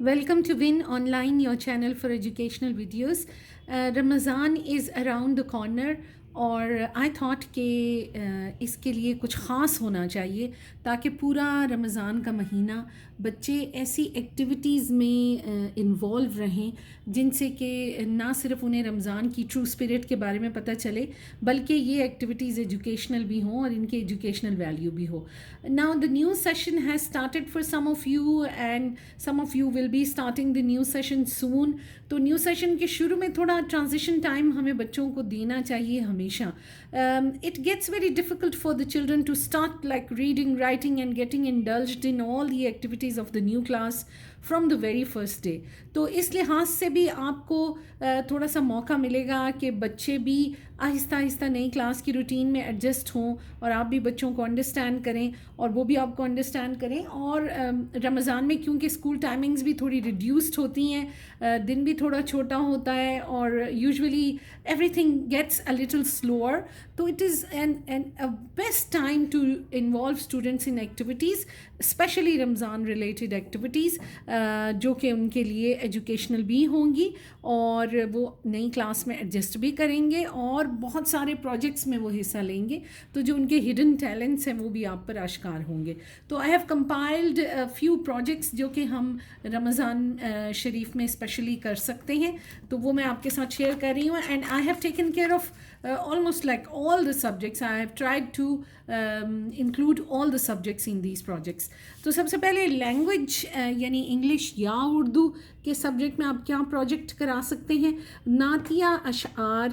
Welcome to Win Online, your channel for educational videos. Ramadan is around the corner اور I thought کہ اس کے لیے کچھ خاص ہونا چاہیے تاکہ پورا رمضان کا مہینہ بچے ایسی ایکٹیویٹیز میں انوالو رہیں جن سے کہ نہ صرف انہیں رمضان کی ٹرو اسپرٹ کے بارے میں پتہ چلے بلکہ یہ ایکٹیویٹیز ایجوکیشنل بھی ہوں اور ان کے ایجوکیشنل ویلیو بھی ہو. Now the new session has started for some of you and some of you will be starting the new session soon. تو نیو سیشن کے شروع میں تھوڑا ٹرانزیشن ٹائم ہمیں بچوں کو دینا چاہیے ہمیشہ. It gets very difficult for the children to start like reading, writing and getting indulged in all the activities of the new class from the very first day. تو اس لحاظ سے بھی آپ کو تھوڑا سا موقع ملے گا کہ بچے بھی آہستہ آہستہ نئی کلاس کی روٹین میں ایڈجسٹ ہوں اور آپ بھی بچوں کو انڈرسٹینڈ کریں اور وہ بھی آپ کو انڈرسٹینڈ کریں. اور رمضان میں کیونکہ اسکول ٹائمنگز بھی تھوڑی ریڈیوسڈ ہوتی ہیں, دن بھی تھوڑا چھوٹا ہوتا ہے اور usually everything gets a little slower. تو it is a best time to involve students in activities, especially Ramzan related activities جو کہ ان کے لیے ایجوکیشنل بھی ہوں گی اور وہ نئی کلاس میں ایڈجسٹ بھی کریں گے اور بہت سارے پروجیکٹس میں وہ حصہ لیں گے. تو جو ان کے ہڈن ٹیلنٹس ہیں وہ بھی آپ پر آشکار ہوں گے. تو I have compiled few projects جو کہ ہم رمضان شریف میں اسپیشلی کر سکتے ہیں, تو وہ میں آپ کے ساتھ شیئر کر رہی ہوں. And I have taken care of almost like all the subjects. I have tried to include all the subjects in these projects. تو سب سے پہلے لینگویج یعنی انگلش یا اردو کے سبجیکٹ میں آپ کیا پروجیکٹ کرا سکتے ہیں. نعتیہ اشعار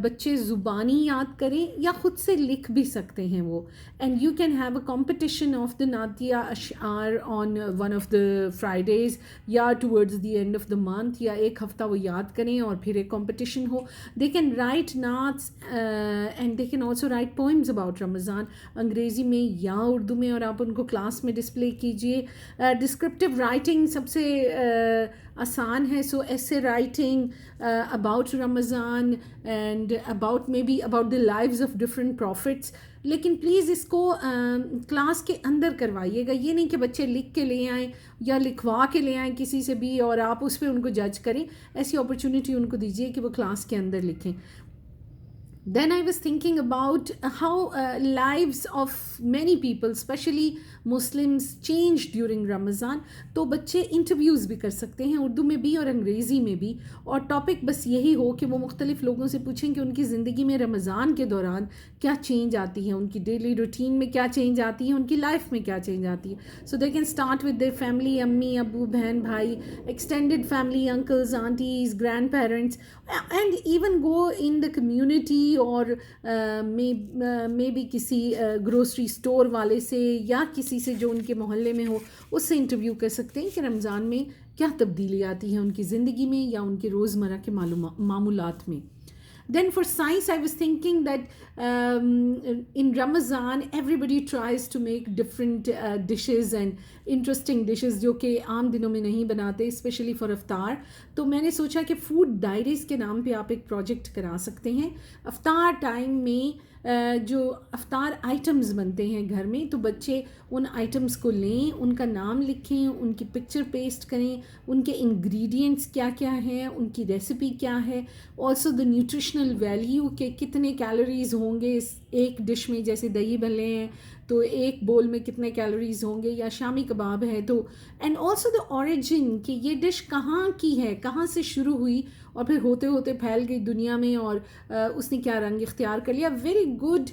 بچے زبانی یاد کریں یا خود سے لکھ بھی سکتے ہیں وہ. And you can have a competition of the نعتیہ اشعار on one of the Fridays یا towards the end of the month, یا ایک ہفتہ وہ یاد کریں اور پھر ایک کمپٹیشن ہو. They can write naats and they can also write poems about Ramadan, انگریزی میں یا اردو میں, اور آپ ان کو کلاس میں ڈسپلے کیجیے. ڈسکرپٹیو رائٹنگ سب سے آسان ہے, سو ایسے writing about Ramadan and about maybe about the lives of different prophets. لیکن پلیز اس کو کلاس کے اندر کروائیے گا, یہ نہیں کہ بچے لکھ کے لے آئیں یا لکھوا کے لے آئیں کسی سے بھی اور آپ اس پہ ان کو جج کریں. ایسی اپرچونیٹی ان کو دیجیے کہ وہ کلاس کے اندر لکھیں. Then I was thinking about how lives of many people, especially Muslims, changed during Ramadan. تو بچے انٹرویوز بھی کر سکتے ہیں اردو میں بھی اور انگریزی میں بھی, اور ٹاپک بس یہی ہو کہ وہ مختلف لوگوں سے پوچھیں کہ ان کی زندگی میں رمضان کے دوران کیا چینج آتی ہے, ان کی ڈیلی روٹین میں کیا چینج آتی ہے, ان کی لائف میں کیا چینج آتی ہے. So they can start with their family, امی ابو بہن بھائی, extended family, uncles aunties, grandparents, and even go in the community اور مے بی کسی گروسری اسٹور والے سے یا کسی سے جو ان کے محلے میں ہو, اس سے انٹرویو کر سکتے ہیں کہ رمضان میں کیا تبدیلی آتی ہے ان کی زندگی میں یا ان کے روزمرہ کے معمولات میں. Then for science, I was thinking that in Ramadan, everybody tries to make different dishes and interesting dishes جو کہ عام دنوں میں نہیں بناتے, especially for افطار. تو میں نے سوچا کہ فوڈ ڈائریز کے نام پہ آپ ایک پروجیکٹ کرا سکتے ہیں. افطار ٹائم میں جو افطار آئٹمز بنتے ہیں گھر میں, تو بچے ان آئٹمز کو لیں, ان کا نام لکھیں, ان کی پکچر پیسٹ کریں, ان کے انگریڈینٹس کیا کیا ہیں, ان کی ریسیپی کیا ہے, آلسو دا نیوٹریشنل ویلیو کہ کتنے کیلوریز ہوں گے اس ایک ڈش میں. جیسے دہی بھلے ہیں تو ایک بول میں کتنے کیلوریز ہوں گے, یا شامی کباب ہے تو, اینڈ آلسو دا اوریجن کہ یہ ڈش کہاں کی ہے, کہاں سے شروع ہوئی اور پھر ہوتے ہوتے پھیل گئی دنیا میں اور اس نے کیا رنگ اختیار کر لیا. Very good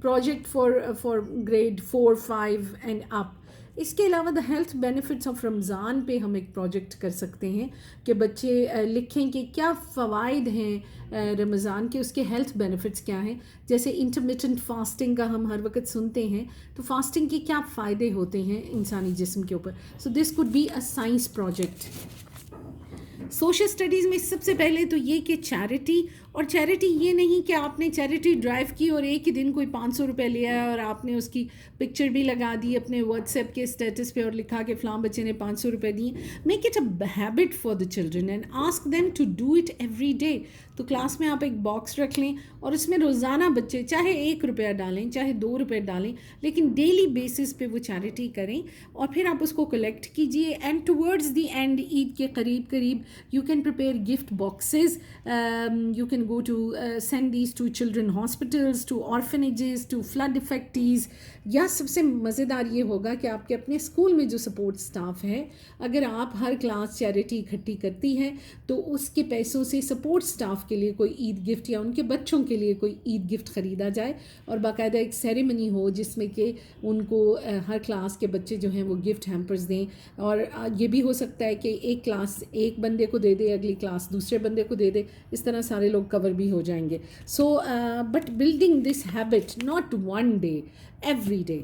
project for grade 4 5 and up. اس کے علاوہ the health benefits of Ramadan پہ ہم ایک پروجیکٹ کر سکتے ہیں کہ بچے لکھیں کہ کیا فوائد ہیں رمضان کے, اس کے ہیلتھ بینیفٹس کیا ہیں. جیسے انٹرمیٹنٹ فاسٹنگ کا ہم ہر وقت سنتے ہیں, تو فاسٹنگ کے کیا فائدے ہوتے ہیں انسانی جسم کے اوپر. So this could be a science project. Social studies میں سب سے پہلے تو یہ کہ چیریٹی اور چیریٹی یہ نہیں کہ آپ نے چیریٹی ڈرائیو کی اور ایک ہی دن کوئی 500 روپے لیا ہے اور آپ نے اس کی پکچر بھی لگا دی اپنے واٹس ایپ کے اسٹیٹس پہ اور لکھا کہ فلاں بچے نے 500 روپے دیے. Make it a habit for the children and ask them to do it every day. تو کلاس میں آپ ایک باکس رکھ لیں اور اس میں روزانہ بچے چاہے 1 روپیہ ڈالیں چاہے 2 روپے ڈالیں لیکن ڈیلی بیسس پہ وہ چیریٹی کریں اور پھر آپ اس کو کلیکٹ کیجئے. And towards the end Eid کے قریب you can prepare gift boxes. You can go to send these to children hospitals, to orphanages, to flood affectees. یا سب سے مزیدار یہ ہوگا کہ آپ کے اپنے اسکول میں جو سپورٹ اسٹاف ہے اگر آپ ہر کلاس چیریٹی اکٹھی کرتی ہے تو اس کے پیسوں سے سپورٹ اسٹاف کے لیے کوئی عید گفٹ یا ان کے بچوں کے لیے کوئی عید گفٹ خریدا جائے اور باقاعدہ ایک سیریمنی ہو جس میں کہ ان کو ہر کلاس کے بچے جو ہیں وہ گفٹ ہیمپرز دیں. اور یہ بھی ہو سکتا ہے کہ ایک کلاس ایک بندے کو دے دے, اگلی کلاس دوسرے بندے کو دے دے, اس طرح سارے لوگ کور بھی ہو جائیں گے. So but building this habit not one day, every day.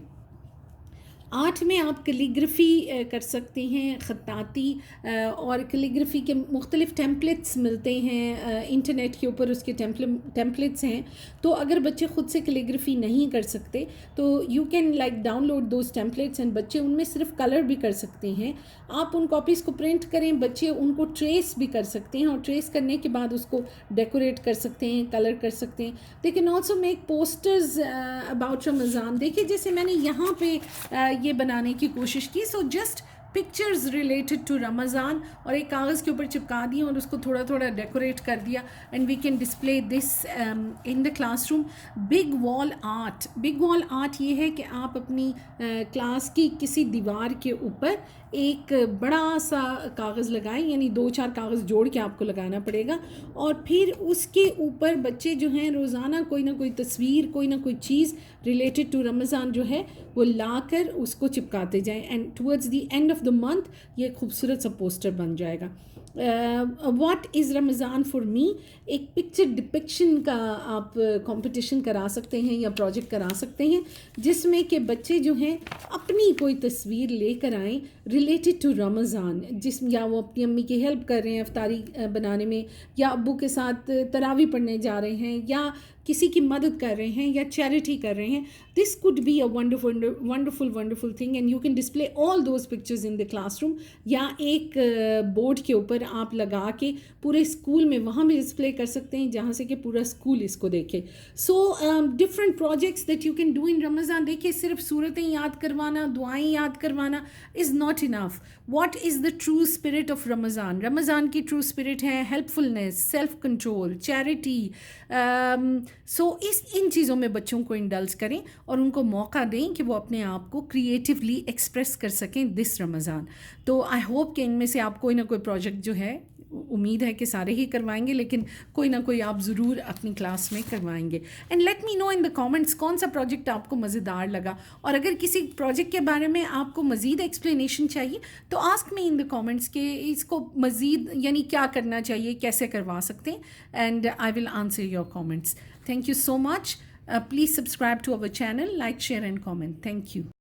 Art میں آپ کلیگرافی کر سکتے ہیں, خطاطی, اور کلیگرافی کے مختلف ٹیمپلیٹس ملتے ہیں انٹرنیٹ کے اوپر, اس کے ٹیمپلیٹس ہیں. تو اگر بچے خود سے کلیگرافی نہیں کر سکتے تو you can like download those templates and بچے ان میں صرف کلر بھی کر سکتے ہیں. آپ ان کاپیز کو پرنٹ کریں, بچے ان کو ٹریس بھی کر سکتے ہیں اور ٹریس کرنے کے بعد اس کو ڈیکوریٹ کر سکتے ہیں, کلر کر سکتے ہیں. They can also make posters about Ramadan. دیکھیے جیسے میں نے یہاں پہ یہ بنانے کی کوشش کی. So just pictures related to Ramadan اور ایک کاغذ کے اوپر چپکا دیا اور اس کو تھوڑا تھوڑا ڈیکوریٹ کر دیا and we can display this in the classroom. Big wall art, big wall art یہ ہے کہ آپ اپنی کلاس کی کسی دیوار کے اوپر ایک بڑا سا کاغذ لگائیں, یعنی 2-4 کاغذ جوڑ کے آپ کو لگانا پڑے گا اور پھر اس کے اوپر بچے جو ہیں روزانہ کوئی نہ کوئی تصویر, کوئی نہ کوئی چیز ریلیٹڈ ٹو رمضان جو ہے وہ لا کر اس کو چپکاتے جائیں and towards the end of the month یہ ایک خوبصورت سا پوسٹر بن جائے گا. What is Ramzan for me, ایک پکچر ڈپکشن کا آپ کمپٹیشن کرا سکتے ہیں یا پروجیکٹ کرا سکتے ہیں جس میں کہ بچے جو ہیں اپنی کوئی تصویر لے کر آئیں ریلیٹڈ ٹو رمضان, جس یا وہ اپنی امی کی ہیلپ کر رہے ہیں افطاری بنانے میں, یا ابو کے ساتھ تراویح پڑھنے جا رہے ہیں, یا کسی کی مدد کر رہے ہیں, یا چیریٹی کر رہے ہیں. دس could be a wonderful thing and you can display all those pictures in the classroom. یا ایک بورڈ کے اوپر آپ لگا کے پورے اسکول میں وہاں بھی ڈسپلے کر سکتے ہیں جہاں سے کہ پورا اسکول اس کو دیکھے. So different projects that you can do in Ramadan. دیکھیے صرف صورتیں یاد کروانا, دعائیں یاد کروانا is not enough. What is the true spirit of Ramadan? Ramadan کی ٹرو اسپرٹ ہے helpfulness, self control, charity. So ان چیزوں میں بچوں کو انڈلز کریں اور ان کو موقع دیں کہ وہ اپنے آپ کو کریٹیولی ایکسپریس کر سکیں دس رمضان. تو آئی ہوپ کہ ان میں سے آپ کوئی نہ کوئی پروجیکٹ جو ہے, امید ہے کہ سارے ہی کروائیں گے لیکن کوئی نہ کوئی آپ ضرور اپنی کلاس میں کروائیں گے. And let me know in the comments کون سا پروجیکٹ آپ کو مزیدار لگا, اور اگر کسی پروجیکٹ کے بارے میں آپ کو مزید ایکسپلینیشن چاہیے تو ask me in the comments کہ اس کو مزید یعنی کیا کرنا چاہیے, کیسے کروا سکتے ہیں, and I will answer your comments. Thank you so much. Please subscribe to our channel, like, share and comment. Thank you.